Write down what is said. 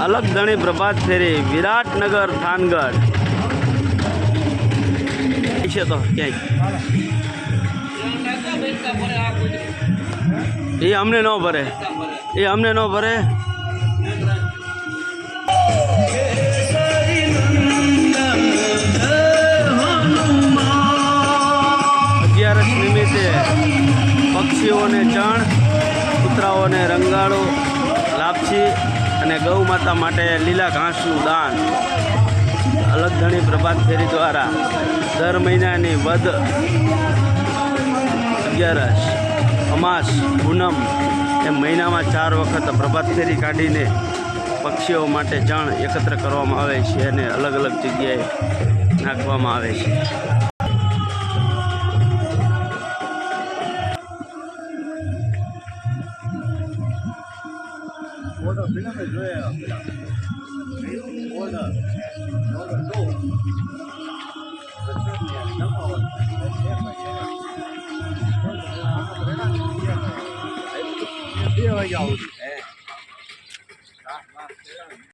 અલગધણી પ્રભાત ફેરી વિરાટનગર થાનગઢ છે તો ક્યાંય એ અમને ન ભરે, એ અમને ન ભરે. અગિયારસ નિમિત્તે પક્ષીઓને ચણ, કૂતરાઓને રંગાળો, લાપસી અને ગૌ માતા માટે લીલા ઘાસનું દાન અલગધણી પ્રભાત ફેરી દ્વારા દર મહિનાની વદ, અગિયારસ, અમાસ, પૂનમ એમ મહિનામાં 4 વખત પ્રભાત ફેરી કાઢીને પક્ષીઓ માટે ચણ એકત્ર કરવામાં આવે છે અને અલગ અલગ જગ્યાએ નાખવામાં આવે છે.